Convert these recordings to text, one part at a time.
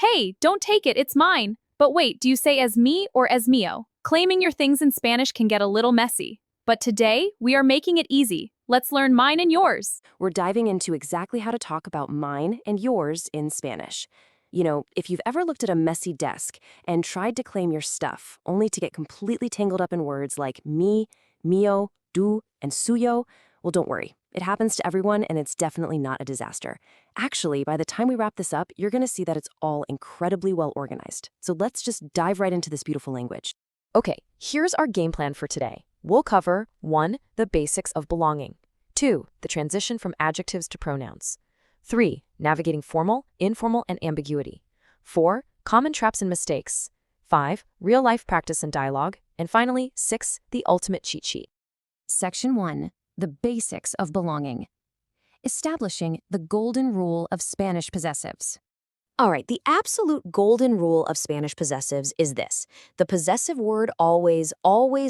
Hey, don't take it, it's mine. But wait, do you say as me or as mío? Claiming your things in Spanish can get a little messy. But today, we are making it easy. Let's learn mine and yours. We're diving into exactly how to talk about mine and yours in Spanish. You know, if you've ever looked at a messy desk and tried to claim your stuff, only to get completely tangled up in words like mi, mío, tú, and suyo, well, don't worry. It happens to everyone, and it's definitely not a disaster. Actually, by the time we wrap this up, you're going to see that it's all incredibly well organized. So let's just dive right into this beautiful language. Okay, here's our game plan for today. We'll cover 1. The basics of belonging. 2. The transition from adjectives to pronouns. 3. Navigating formal, informal, and ambiguity. 4. Common traps and mistakes. 5. Real-life practice and dialogue. And finally, 6. The ultimate cheat sheet. Section 1. The basics of belonging. Establishing the golden rule of Spanish possessives. All right, the absolute golden rule of Spanish possessives is this. The possessive word always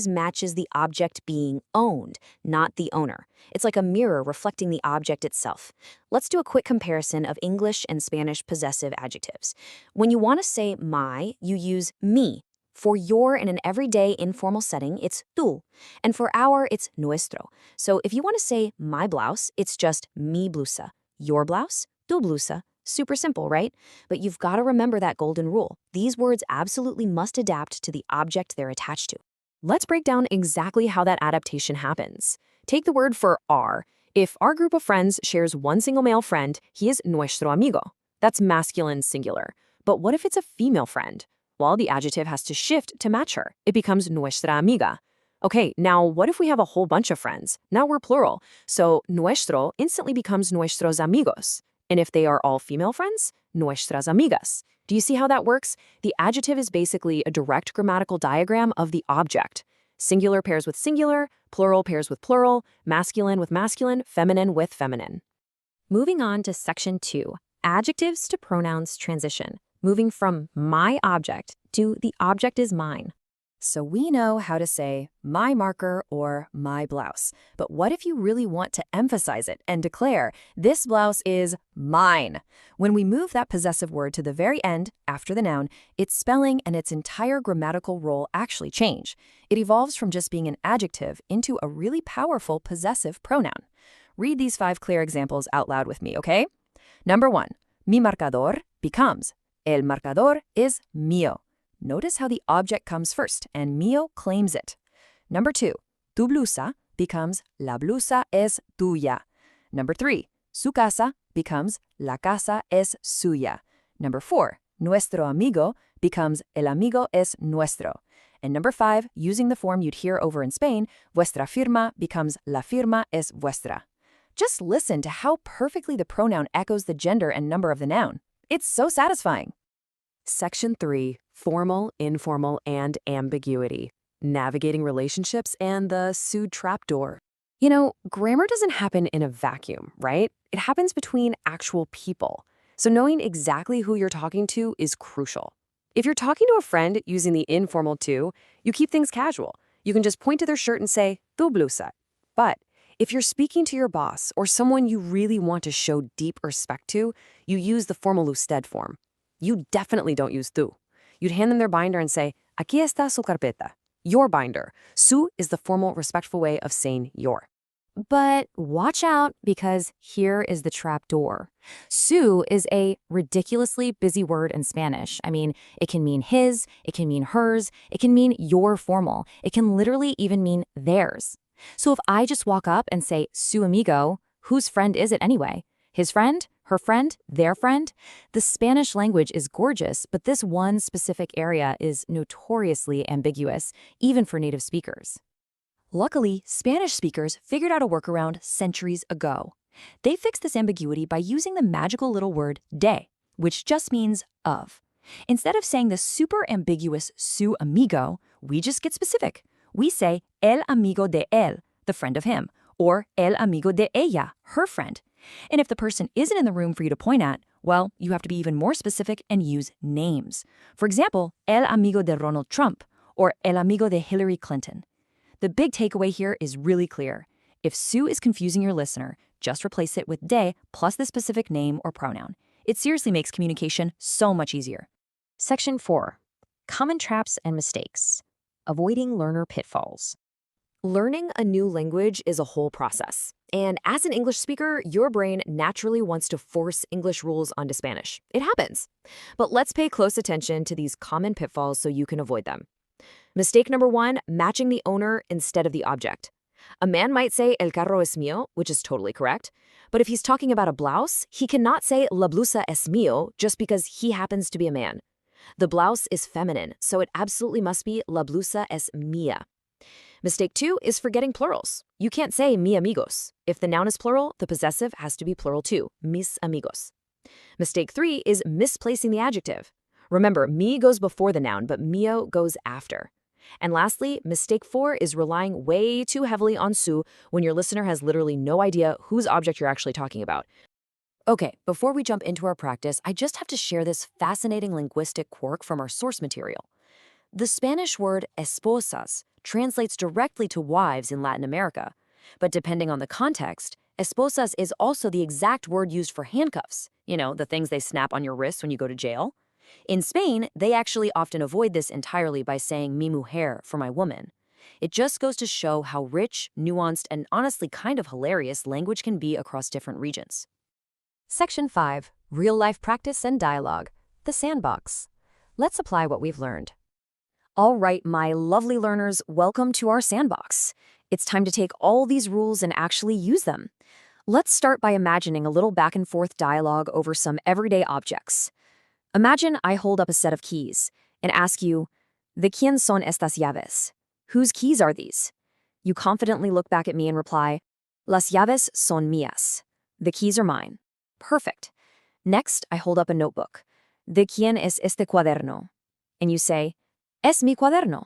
matches the object being owned, not the owner. It's like a mirror reflecting the object itself. Let's do a quick comparison of English and Spanish possessive adjectives. When you want to say my, you use mi. For your in an everyday informal setting, it's tú. And for our, it's nuestro. So if you want to say my blouse, it's just mi blusa. Your blouse, tu blusa. Super simple, right? But you've got to remember that golden rule. These words absolutely must adapt to the object they're attached to. Let's break down exactly how that adaptation happens. Take the word for our. If our group of friends shares one single male friend, he is nuestro amigo. That's masculine singular. But what if it's a female friend? Well, the adjective has to shift to match her. It becomes nuestra amiga. Okay, now what if we have a whole bunch of friends? Now we're plural. So nuestro instantly becomes nuestros amigos. And if they are all female friends, nuestras amigas. Do you see how that works? The adjective is basically a direct grammatical diagram of the object. Singular pairs with singular, plural pairs with plural, masculine with masculine, feminine with feminine. Moving on to Section 2. Adjectives to pronouns transition. Moving from my object to the object is mine. So we know how to say my marker or my blouse. But what if you really want to emphasize it and declare, this blouse is mine? When we move that possessive word to the very end, after the noun, its spelling and its entire grammatical role actually change. It evolves from just being an adjective into a really powerful possessive pronoun. Read these 5 clear examples out loud with me, okay? Number 1, mi marcador becomes el marcador is mío. Notice how the object comes first, and mío claims it. Number 2, tu blusa becomes la blusa es tuya. Number 3, su casa becomes la casa es suya. Number 4, nuestro amigo becomes el amigo es nuestro. And number 5, using the form you'd hear over in Spain, vuestra firma becomes la firma es vuestra. Just listen to how perfectly the pronoun echoes the gender and number of the noun. It's so satisfying. Section 3, formal, informal, and ambiguity. Navigating relationships and the Sud trapdoor. You know, grammar doesn't happen in a vacuum, right? It happens between actual people. So knowing exactly who you're talking to is crucial. If you're talking to a friend using the informal tu, you keep things casual. You can just point to their shirt and say, tu blusa. But if you're speaking to your boss or someone you really want to show deep respect to, you use the formal usted form. You definitely don't use tú. You'd hand them their binder and say, aquí está su carpeta. Your binder. Su is the formal, respectful way of saying your. But watch out, because here is the trap door. Su is a ridiculously busy word in Spanish. I mean, it can mean his, it can mean hers, it can mean your formal. It can literally even mean theirs. So if I just walk up and say su amigo, whose friend is it anyway? His friend? Her friend? Their friend? The Spanish language is gorgeous, but this one specific area is notoriously ambiguous, even for native speakers. Luckily, Spanish speakers figured out a workaround centuries ago. They fixed this ambiguity by using the magical little word de, which just means of. Instead of saying the super ambiguous su amigo, we just get specific. We say el amigo de él, the friend of him, or el amigo de ella, her friend. And if the person isn't in the room for you to point at, well, you have to be even more specific and use names. For example, el amigo de Donald Trump, or el amigo de Hillary Clinton. The big takeaway here is really clear. If su is confusing your listener, just replace it with de plus the specific name or pronoun. It seriously makes communication so much easier. Section 4. Common traps and mistakes. Avoiding learner pitfalls. Learning a new language is a whole process. And as an English speaker, your brain naturally wants to force English rules onto Spanish. It happens. But let's pay close attention to these common pitfalls so you can avoid them. Mistake number 1, matching the owner instead of the object. A man might say, el carro es mío, which is totally correct. But if he's talking about a blouse, he cannot say, la blusa es mío, just because he happens to be a man. The blouse is feminine, so it absolutely must be la blusa es mía. Mistake 2 is forgetting plurals. You can't say mi amigos. If the noun is plural, the possessive has to be plural too, mis amigos. Mistake 3 is misplacing the adjective. Remember, mi goes before the noun, but mío goes after. And lastly, mistake 4 is relying way too heavily on su when your listener has literally no idea whose object you're actually talking about. Okay, before we jump into our practice, I just have to share this fascinating linguistic quirk from our source material. The Spanish word esposas translates directly to wives in Latin America, but depending on the context, esposas is also the exact word used for handcuffs, the things they snap on your wrists when you go to jail. In Spain, they actually often avoid this entirely by saying mi mujer for my woman. It just goes to show how rich, nuanced, and honestly kind of hilarious language can be across different regions. Section 5. Real-life practice and dialogue. The sandbox. Let's apply what we've learned. All right, my lovely learners, welcome to our sandbox. It's time to take all these rules and actually use them. Let's start by imagining a little back and forth dialogue over some everyday objects. Imagine I hold up a set of keys and ask you, ¿De quién son estas llaves? Whose keys are these? You confidently look back at me and reply, Las llaves son mías. The keys are mine. Perfect. Next, I hold up a notebook. ¿De quién es este cuaderno? And you say, Es mi cuaderno.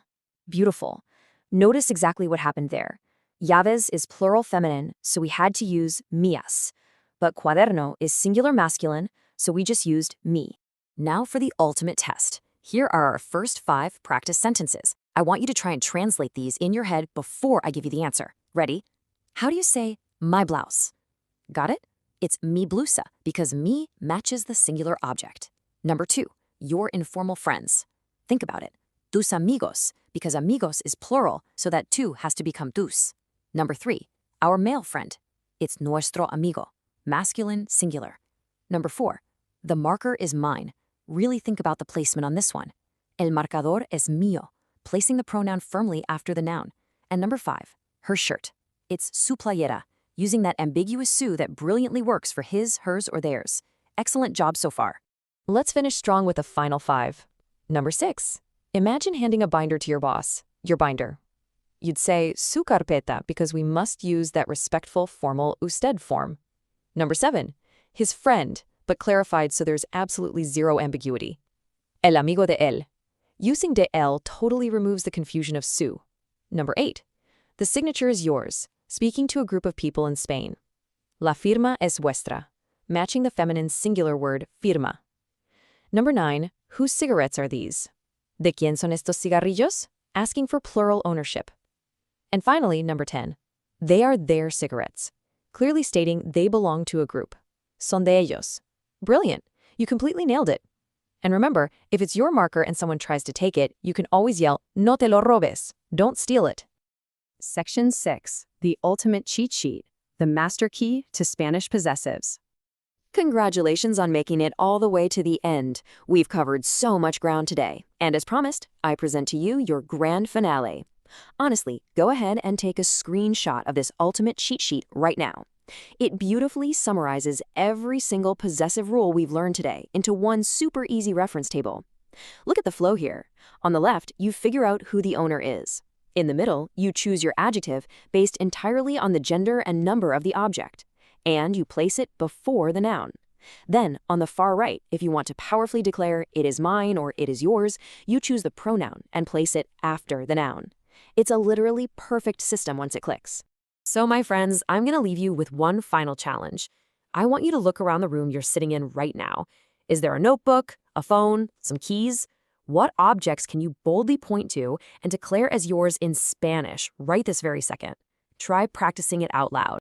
Beautiful. Notice exactly what happened there. Llaves is plural feminine, so we had to use mías. But cuaderno is singular masculine, so we just used mi. Now for the ultimate test. Here are our first 5 practice sentences. I want you to try and translate these in your head before I give you the answer. Ready? How do you say my blouse? Got it? It's mi blusa because mi matches the singular object. Number 2, your informal friends. Think about it. Tus amigos, because amigos is plural, so that tu has to become tus. Number 3, our male friend. It's nuestro amigo, masculine, singular. Number 4, the marker is mine. Really think about the placement on this one. El marcador es mío, placing the pronoun firmly after the noun. And number 5, her shirt. It's su playera, using that ambiguous su that brilliantly works for his, hers, or theirs. Excellent job so far. Let's finish strong with the final 5. Number 6. Imagine handing a binder to your boss, your binder. You'd say su carpeta because we must use that respectful, formal usted form. Number 7. His friend, but clarified so there's absolutely zero ambiguity. El amigo de él. Using de él totally removes the confusion of su. Number 8. The signature is yours, speaking to a group of people in Spain. La firma es vuestra, matching the feminine singular word firma. Number 9. Whose cigarettes are these? ¿De quién son estos cigarrillos? Asking for plural ownership. And finally, number 10. They are their cigarettes, clearly stating they belong to a group. Son de ellos. Brilliant. You completely nailed it. And remember, if it's your marker and someone tries to take it, you can always yell, no te lo robes. Don't steal it. Section 6. The ultimate cheat sheet. The master key to Spanish possessives. Congratulations on making it all the way to the end. We've covered so much ground today. And as promised, I present to you your grand finale. Honestly, go ahead and take a screenshot of this ultimate cheat sheet right now. It beautifully summarizes every single possessive rule we've learned today into one super easy reference table. Look at the flow here. On the left, you figure out who the owner is. In the middle, you choose your adjective based entirely on the gender and number of the object. And you place it before the noun. Then, on the far right, if you want to powerfully declare it is mine or it is yours, you choose the pronoun and place it after the noun. It's a literally perfect system once it clicks. So, my friends, I'm going to leave you with one final challenge. I want you to look around the room you're sitting in right now. Is there a notebook, a phone, some keys? What objects can you boldly point to and declare as yours in Spanish right this very second? Try practicing it out loud.